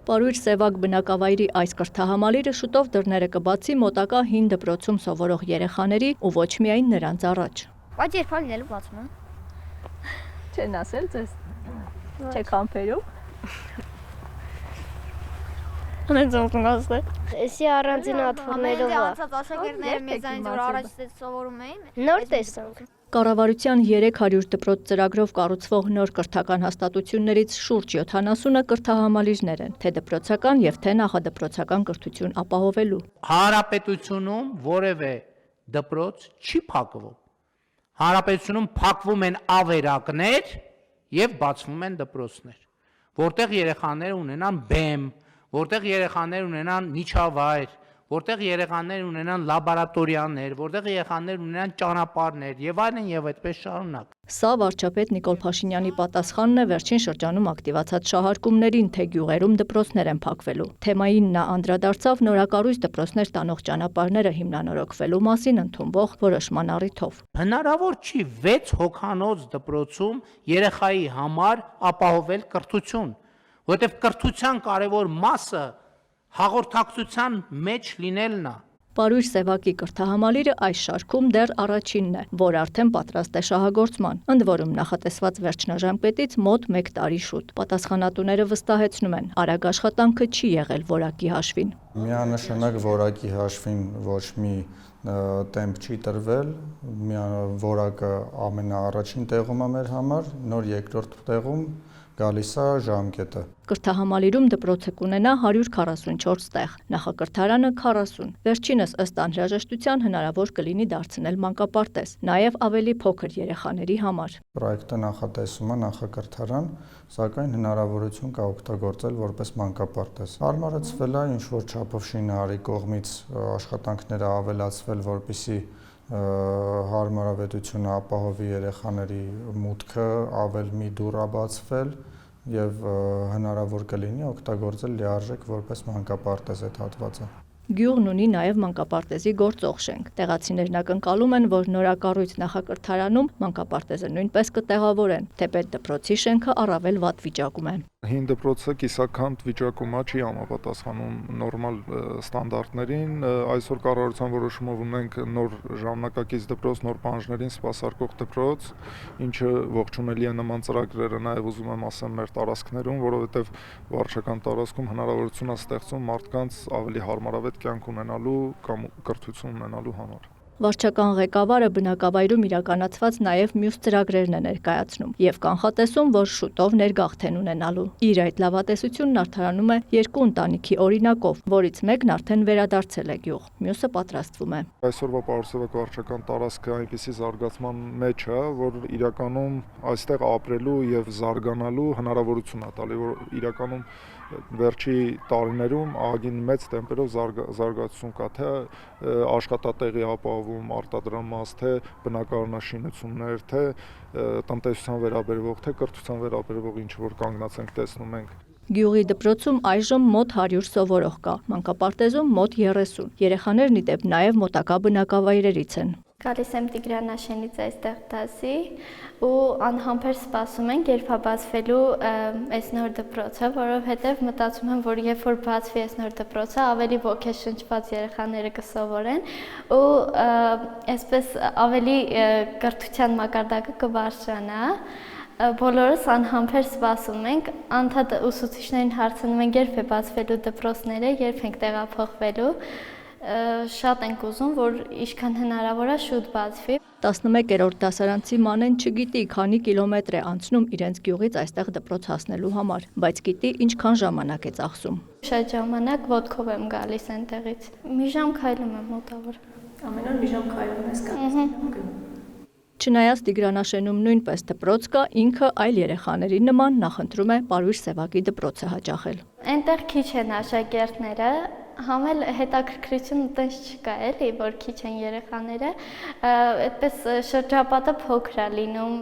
Պարույր Սևակ բնակավայրի այս կրթահամալիրը շուտով դռները կբացի մոտակա հին դպրոցում սովորող երեխաների ու ոչ միայն նրանց առաջ։ Բայց երբ լինելու բացում եմ։ Չեն ասել ձեզ։ Չեք համբերում։ Անենց օգնած է։ Էսի առանձին աթոռներով է։ Անցած աշակերտները մեզանից որ առաջ սովորում էին։ Նոր տեսանք։ Կառավարության 300 դպրոց ծրագրով կառուցվող նոր կրթական հաստատություններից շուրջ 70-ը կրթահամալիրներ են, թե դպրոցական եւ թե նախադպրոցական կրթություն ապահովելու։ Հանրապետությունում որևէ դպրոց չի փակվում։ Հանրապետությունում փակվում են ավերակներ եւ բացվում են դպրոցներ, որտեղ երեխաները ունենան բեմ, որտեղ երեխաներ ունենան միջավայր, որտեղ երեխաներ ունենան լաբորատորիաներ, որտեղ երեխաներ ունենան ճանապարհներ եւ այլն եւ այդպես շարունակ։ Սա վարչապետ Նիկոլ Փաշինյանի պատասխանն է վերջին շրջանում ակտիվացած շահարկումներին, թե գյուղերում դպրոցներ են փակվելու։ Թեմային նա անդրադարձավ նորակառույց դպրոցներ տանող ճանապարհները հիմնանորոգվելու մասին ընդունվող որոշման առիթով։ Հնարավոր չի 6 հոգանոց դպրոցում երեխայի համար ապահովել կրթություն, որովհետեւ կրթության կարևոր մասը հաղորդակցության մեջ լինելն է։ Պարույր Սևակի կրթահամալիրը այս շարքում դեռ առաջինն է, որ արդեն պատրաստ է շահագործման, ընդ որում նախատեսված վերջնաժամկետից մոտ 1 տարի շուտ։ Պատասխանատուները վստահեցնում են, արագ աշխատանքը չի եղել որակի հաշվին։ Միանշանակ որակի հաշվին ոչ մի տեմպ չի տրվել, որակը ամենաառաջին տեղում է մեր համար, նոր երկրորդ տեղում գալիս է ժամկետը։ Կրթահամալիրում դպրոցը կունենա 144 տեղ, նախակրթարանը 40։ Վերջինս ըստ անհրաժեշտության հնարավոր կլինի դարձնել մանկապարտեզ, նաև ավելի փոքր երեխաների համար։ Պրոյեկտը նախատեսում է նախակրթարան, սակայն հնարավորություն կա օգտագործել որպես մանկապարտեզ։ Հարմարեցվել է ինչ-որ չափով շինարարի կողմից աշխատանքները ավելացվել, որպեսզի հարմարավետությունը ապահովի երեխաների մուտքը, ավել մի դուռ է բացվել եւ հնարավոր կլինի օգտագործել լիարժեք որպես մանկապարտեզ այդ հատվածը։ Գյուղն ունի նաև մանկապարտեզի գործող շենք։ Տեղացիներն ակնկալում են, որ նորակառույց նախակրթարանում մանկապարտեզը նույնպես կտեղավորեն, թեպետ դպրոցի շենքը առավել վատ վիճակում է։ Հին դպրոցը կիսաքանդ վիճակում չի համապատասխանում նորմալ ստանդարտներին։ Այսօր կառավարության որոշումով ունենք նոր ժամանակակից դպրոց, նոր պահանջներին սպասարկող դպրոց, ինչը ողջունելի է նման ծրագրերը նաև ուզում եմ ասեմ մեր տարածքներում, որովհետև վարչական տարածքում հնարավորություն է ստեղծում մարդկանց ավելի հարմարավետ կյանք ունենալու կամ կրթություն ունենալու համար։ Վարչական ղեկավարը բնակավայրում իրականացված նաև մյուս ծրագրերն է ներկայացնում եւ կանխատեսում, որ շուտով ներգաղթեն ունենալու։ Իր այդ լավատեսությունն արդարանում է 2 ընտանիքի օրինակով, որից մեկն արդեն վերադարձել է գյուղ, մյուսը պատրաստվում է։ Այսօրվա Պարուսևակ վարչական տարածքը այնպիսի զարգացման մեջ է, որ իրականում այստեղ ապրելու եւ զարգանալու հնարավորություն է տալի, որ իրականում վերջի տարիներում ահագին մեծ տեմպերով զարգացում կա, թե աշխատատեղի ապահովում, արտադրամաս, թե բնակարանաշինություններ, թե տնտեսության վերաբերվող, թե կրթության վերաբերվող ինչ որ կանգնած ենք տեսնում ենք։ Գյուղի դպրոցում այժմ մոտ 100 սովորող կա, մանկապարտեզում մոտ 30։ Երեխաներն ի դեպ նաև մոտակա բնակավայրերից են։ Գալիս եմ Տիգրանաշենից այստեղ դասի ու անհամբեր սպասում ենք, երբ է բացվելու այս նոր դպրոցը, որովհետև մտածում եմ, որ երբ որ բացվի այս նոր դպրոցը, ավելի ոգեշնչված երեխաները կսովորեն ու այսպես ավելի կրթության մակարդակը կբարձրանա։ Բոլորս անհամբեր սպասում ենք, անդադ ուսուցիչներին հարցնում ենք, երբ է բացվելու դպրոցները, երբ ենք տեղափոխվելու։ Շատ ենք ուզում, որ ինչքան հնարավոր է շուտ բացվի։ 11-րդ դասարանցի Մանեն չգիտի, քանի կիլոմետր է անցնում իրենց գյուղից այստեղ դպրոց հասնելու համար, բայց գիտի ինչքան ժամանակ է ծախսում։ Շատ ժամանակ ոտքով եմ գալիս այնտեղից։ Մի ժամ քայլում եմ մոտավոր։ Ամեն օր մի ժամ քայլում ես գալիս։ Չնայած Տիգրանաշենում նույնպես դպրոց կա, ինքը այլ երեխաների նման նախընտրում է Պարույր Սևակի դպրոցը հաճախել։ Այնտեղ քիչ են աշակերտները, համել հետաքրքրություն տենց չկա էլի, որ քիչ են երեխաները, այդպես շրջապատը փոքր է լինում,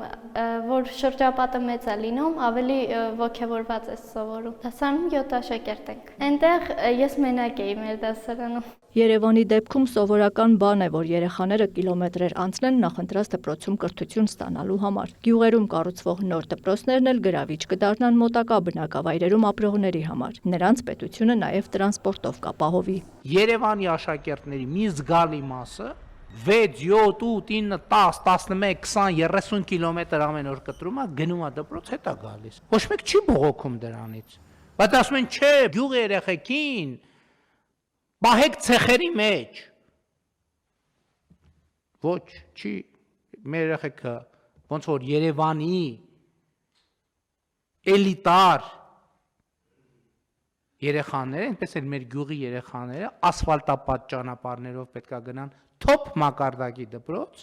որ շրջապատը մեծ է լինում, ավելի ոգևորված է սովորում։ Դասարանում 7 աշակերտ ենք։ Այնտեղ ես մենակ էի մեր դասարանում։ Երևանի դեպքում սովորական բան է, որ երեխաները կիլոմետրեր անցնեն նախընտրած դպրոցում կրթություն ստանալու համար։ Գյուղերում կառուցվող նոր դպրոցներն էլ գրավիչ կդառնան մոտակա բնակավայրերում ապրողների համար։ Նրանց պետությունը նաև տրանսպորտով կապահովի։ Երևանի աշակերտների մի զգալի մասը 6, 7, 8, 9, 10, 11, 20, 30 կիլոմետր ամեն օր կտրում է, գնում է դպրոց, հետա գալիս։ Ոչ մեկ չի բողոքում դրանից։ Բայց ասում են, չէ, գյուղի երեխեքին բահեք ցեխերի մեջ։ Ոչ, չի, մեր երեխեքը ոնց որ Երևանի էլիտար երեխաները, այնպես էլ մեր գյուղի երեխաները ասֆալտապատ ճանապարհներով պետքա գնան թոփ մակարդակի դպրոց,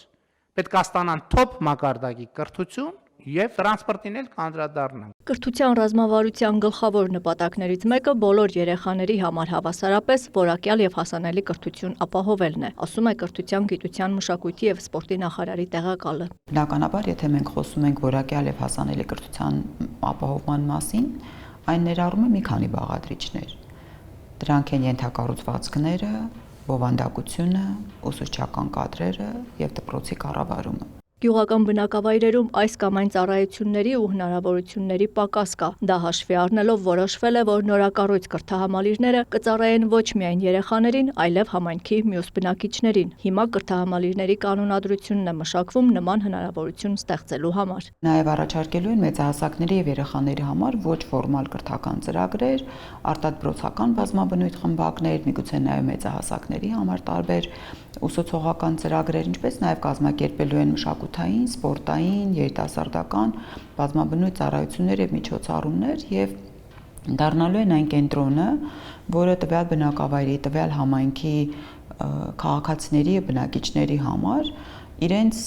պետքա ստանան թոփ մակարդակի կրթություն եւ տրանսպորտին էլ կանդրադառնան։ Կրթության ռազմավարության գլխավոր նպատակներից մեկը բոլոր երեխաների համար հավասարապես որակյալ եւ հասանելի կրթություն ապահովելն է, ասում է Կրթության, գիտության, մշակույթի եւ սպորտի նախարարի տեղակալը։ Բնականաբար, եթե մենք խոսում ենք որակյալ եւ հասանելի կրթության ապահովման մասին, այն ներառում է մի քանի բաղադրիչներ։ Դրանք են ենթակառուցվածքները, բովանդակությունը, ուսուցչական կադրերը եւ դպրոցի կառավարումը։ Գյուղական բնակավայրերում այս կամ այն ծառայությունների ու հնարավորությունների պակաս կա։ Դա հաշվի առնելով որոշվել է, որ նորակառույց կրթահամալիրները կծառայեն ոչ միայն երեխաներին, այլև համայնքի մյուս բնակիչներին։ Հիմա կրթահամալիրների կանոնադրությունն է մշակվում նման հնարավորություն ստեղծելու համար։ Նաև առաջարկելու են մեծահասակների եւ երեխաների համար ոչ ֆորմալ կրթական ծրագրեր, արտադրոցական բազմաբնույթ խմբակներ, միգուցե նաև մեծահասակների համար տարբեր ուսուցողական ծրագրեր, ինչպես նաև կազմակերպելու են մշակութային, սպորտային, երիտասարդական բազմաբնույթ ծառայություններ եւ միջոցառումներ եւ դառնալու են այն կենտրոնը, որը տվյալ բնակավայրի, տվյալ համայնքի քաղաքացիների եւ բնակիչների համար իրենց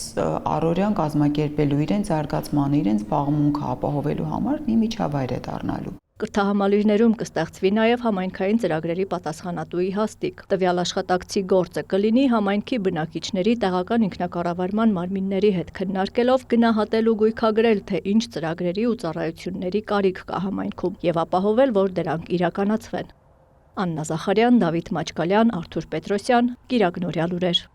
առօրյան կազմակերպելու, իրենց զարգացմանը, իրենց զբաղմունքը ապահովելու համար մի միջավայր է դառնալու։ Կրթահամալիրներում կստեղծվի նաև համայնքային ծրագրերի պատասխանատուի հաստիք։ Տվյալ աշխատակցի գործը կլինի համայնքի բնակիչների տեղական ինքնակառավարման մարմինների հետ քննարկելով գնահատել ու գույքագրել, թե ինչ ծրագրերի ու ծառայությունների կարիք կա համայնքում եւ ապահովել, որ դրանք իրականացվեն։ Աննա Զախարյան, Դավիթ Մաչկալյան, Արթուր Պետրոսյան, Կիրակնորյալ լուրեր։